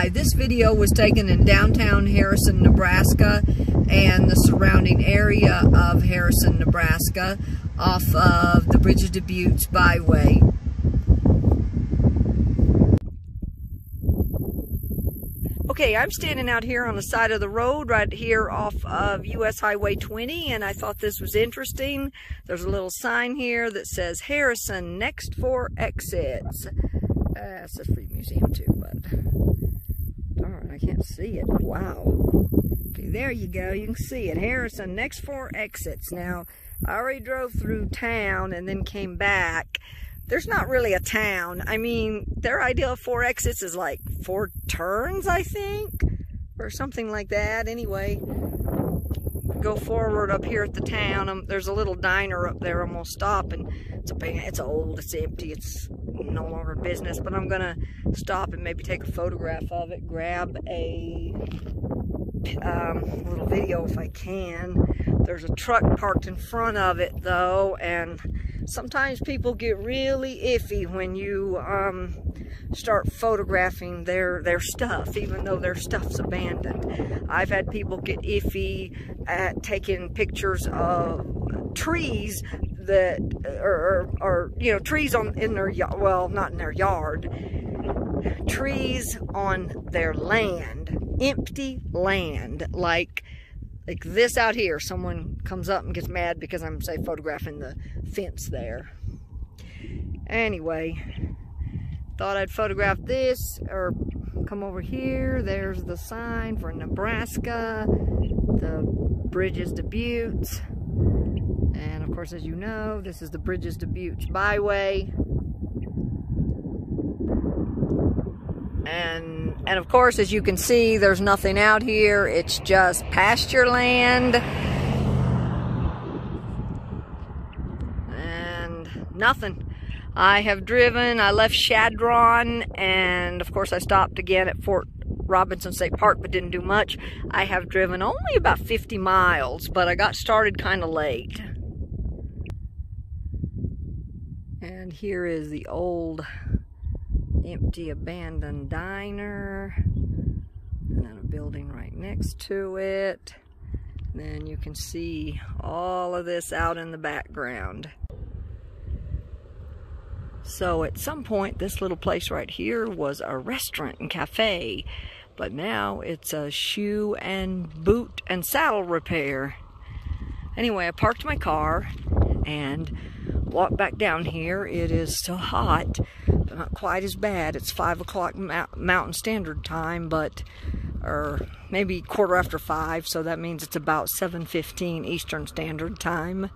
Hi, this video was taken in downtown Harrison, Nebraska and the surrounding area of Harrison, Nebraska off of the Bridges to Buttes byway. Okay, I'm standing out here on the side of the road right here off of US Highway 20, and I thought this was interesting. There's a little sign here that says Harrison, next 4 exits. It's a free museum too, but darn, I can't see it. Wow. Okay, there you go. You can see it. Harrison, next 4 exits. Now, I already drove through town and then came back. There's not really a town. I mean, their idea of 4 exits is like 4 turns, I think, or something like that. Anyway, go forward up here at the town. There's a little diner up there. I'm gonna stop, and it's old, it's empty, it's no longer business. But I'm gonna stop and maybe take a photograph of it, grab a little video if I can. There's a truck parked in front of it though, and sometimes people get really iffy when you start photographing their stuff, even though their stuff's abandoned. I've had people get iffy at taking pictures of trees that are you know, trees in their yard, well, not in their yard, trees on their land, empty land, like this out here. Someone comes up and gets mad because I'm, say, photographing the fence there. Anyway, thought I'd photograph this, or come over here. There's the sign for Nebraska, the Bridges to Buttes. And of course, as you know, this is the Bridges to Buttes byway. And of course, as you can see, there's nothing out here. It's just pasture land. And nothing. I have driven, I left Shadron, and of course I stopped again at Fort Robinson State Park, but didn't do much. I have driven only about 50 miles, but I got started kind of late. And here is the old empty abandoned diner, and then a building right next to it. Then you can see all of this out in the background. So at some point, this little place right here was a restaurant and cafe, but now it's a shoe and boot and saddle repair. Anyway, I parked my car and walked back down here. It is still hot, but not quite as bad. It's 5 o'clock Mountain Standard Time, but or maybe 5:15, so that means it's about 7:15 Eastern Standard Time.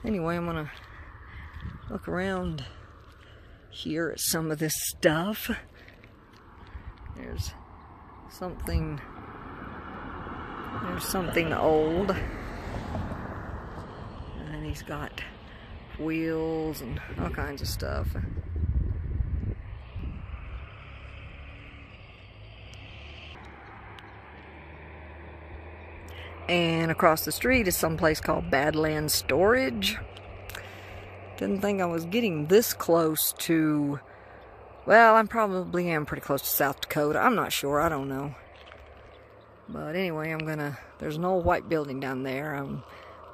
Anyway, I'm gonna look around here at some of this stuff. There's something old, and he's got wheels and all kinds of stuff. And across the street is some place called Badlands Storage. Didn't think I was getting this close to, well, I probably am pretty close to South Dakota. I'm not sure, I don't know. But anyway, there's an old white building down there. I'm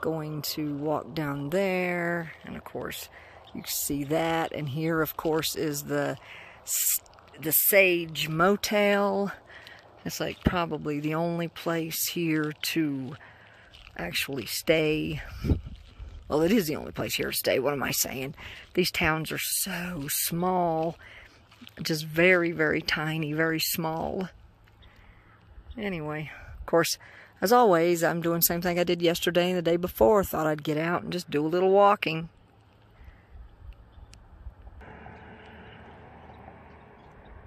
going to walk down there, and of course you can see that. And here, of course, is the Sage Motel. It's like probably the only place here to actually stay. Well, it is the only place here to stay. What am I saying? These towns are so small, just very, very tiny, very small. Anyway, of course, as always, I'm doing the same thing I did yesterday and the day before. Thought I'd get out and just do a little walking.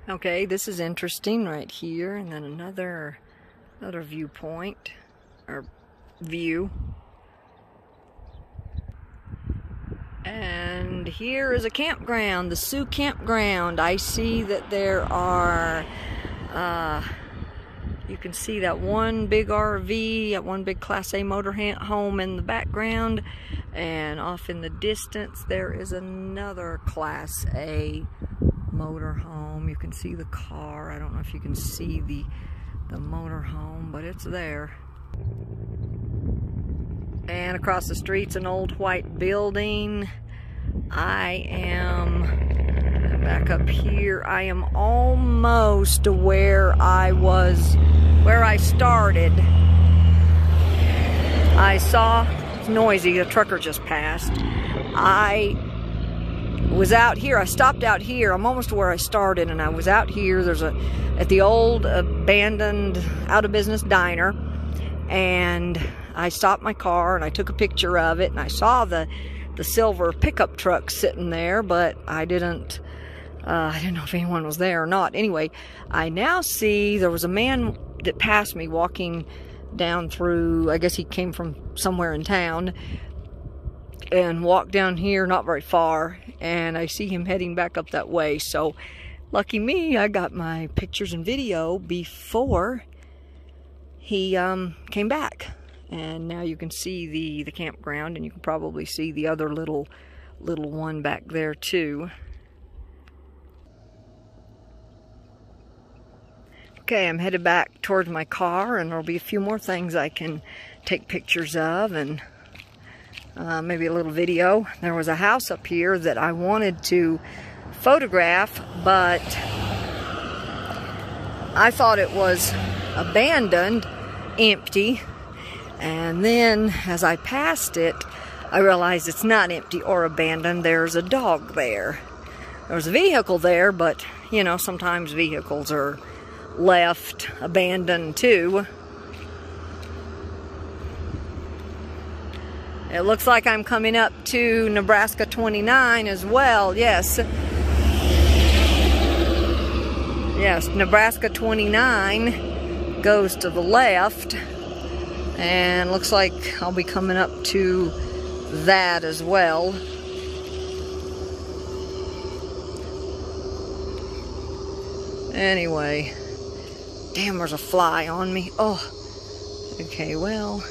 Okay, this is interesting right here, and then another viewpoint, or view. And here is a campground, the Sioux Campground. I see that there are, you can see that one big RV, that one big Class A motor home in the background, and off in the distance there is another Class A motor home. You can see the car. I don't know if you can see the motor home, but it's there. And across the street's an old white building. I am back up here. I am almost to where I started. I saw, it's noisy, a trucker just passed. I was out here, I stopped out here. I'm almost to where I started, and I was out here. There's at the old abandoned, out of business diner, and I stopped my car and I took a picture of it, and I saw the silver pickup truck sitting there, but I didn't know if anyone was there or not. Anyway, I now see there was a man that passed me walking down through, I guess he came from somewhere in town, and walked down here not very far, and I see him heading back up that way. So lucky me, I got my pictures and video before he came back. And now you can see the campground, and you can probably see the other little one back there too. Okay, I'm headed back towards my car, and there'll be a few more things I can take pictures of, and maybe a little video. There was a house up here that I wanted to photograph, but I thought it was abandoned, empty. And then, as I passed it, I realized it's not empty or abandoned. There's a dog there. There was a vehicle there, but, you know, sometimes vehicles are left abandoned too. It looks like I'm coming up to Nebraska 29 as well. Yes. Yes, Nebraska 29 goes to the left. And looks like I'll be coming up to that as well. Anyway, damn, there's a fly on me. Oh, okay, well,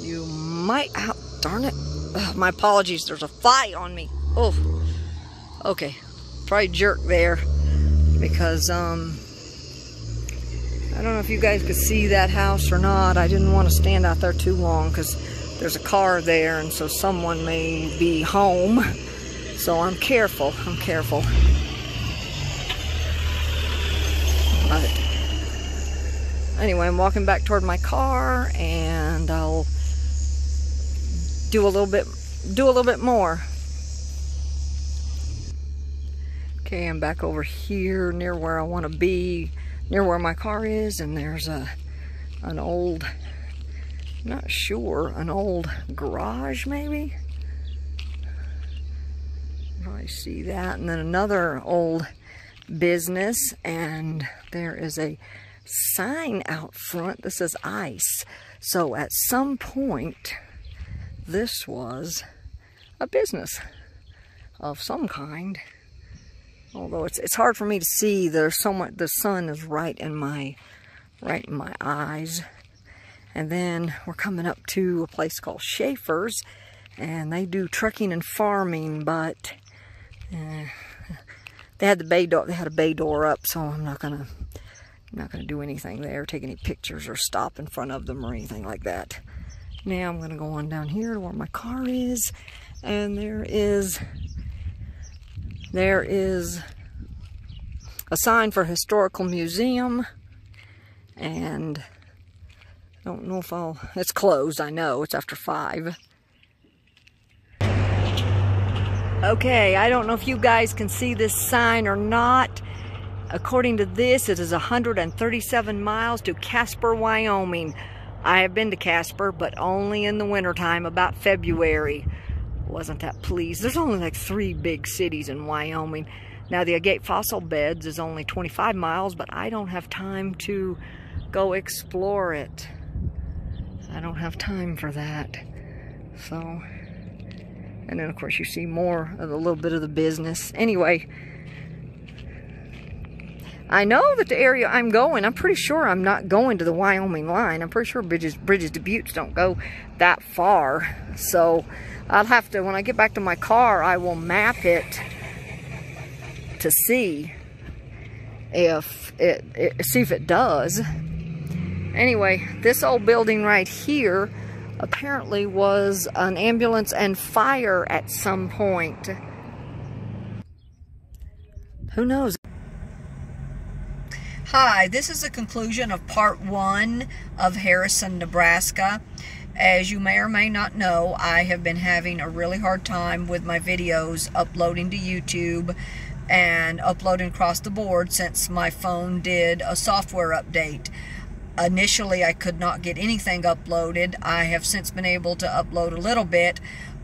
you might, oh, darn it. Ugh, my apologies, there's a fly on me. Oh, okay, probably jerk there because, I don't know if you guys could see that house or not. I didn't want to stand out there too long because there's a car there, and so someone may be home. So I'm careful. I'm careful. But anyway, I'm walking back toward my car, and I'll do a little bit more. Okay, I'm back over here near where I want to be. Near where my car is, and there's an old, not sure, an old garage maybe. Probably see that, and then another old business, and there is a sign out front that says ice. So at some point, this was a business of some kind. Although it's hard for me to see. There's so much, the sun is right in my eyes. And then we're coming up to a place called Schaefer's, and they do trucking and farming, but they had the bay door. They had a bay door up, so I'm not gonna do anything there, take any pictures or stop in front of them or anything like that. Now I'm gonna go on down here to where my car is, and there is a sign for historical museum, and I don't know if it's closed. I know it's after 5. Okay, I don't know if you guys can see this sign or not. According to this, it is 137 miles to Casper, Wyoming. I have been to Casper, but only in the wintertime, about February. Wasn't that pleased. There's only like 3 big cities in Wyoming. Now the Agate Fossil Beds is only 25 miles, but I don't have time to go explore it. I don't have time for that. So, and then of course you see more of a little bit of the business. Anyway, I know that the area I'm going, I'm pretty sure I'm not going to the Wyoming line. I'm pretty sure Bridges to Buttes don't go that far. So I'll have to, when I get back to my car, I will map it to see if it does. Anyway, this old building right here apparently was an ambulance and fire at some point. Who knows? Hi, this is the conclusion of part 1 of Harrison, Nebraska. As you may or may not know, I have been having a really hard time with my videos uploading to YouTube and uploading across the board since my phone did a software update. Initially, I could not get anything uploaded. I have since been able to upload a little bit,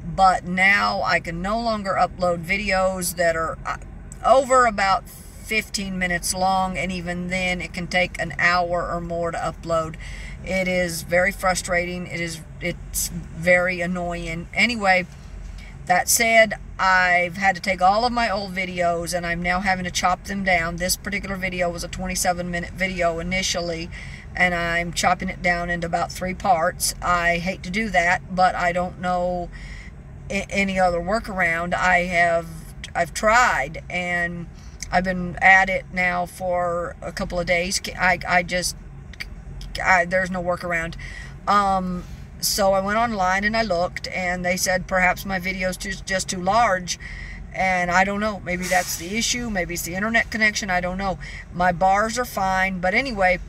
but now I can no longer upload videos that are over about 15 minutes long, and even then it can take an hour or more to upload. It is very frustrating. It's very annoying. Anyway, that said, I've had to take all of my old videos and I'm now having to chop them down. This particular video was a 27-minute video initially, and I'm chopping it down into about 3 parts. I hate to do that, but I don't know any other workaround. I've tried, and I've been at it now for a couple of days. There's no workaround. So I went online and I looked, and they said perhaps my video's just too large, and I don't know. Maybe that's the issue. Maybe it's the internet connection. I don't know. My bars are fine, but anyway,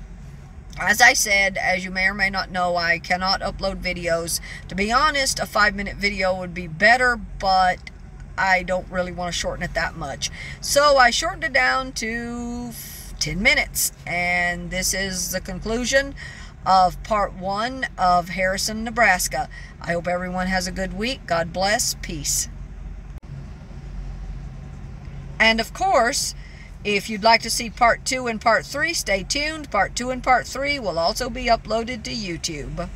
as I said, as you may or may not know, I cannot upload videos. To be honest, a 5-minute video would be better, but I don't really want to shorten it that much. So I shortened it down to 10 minutes, and this is the conclusion of part 1 of Harrison, Nebraska. I hope everyone has a good week. God bless. Peace. And of course, if you'd like to see part 2 and part 3, stay tuned. Part 2 and part 3 will also be uploaded to YouTube.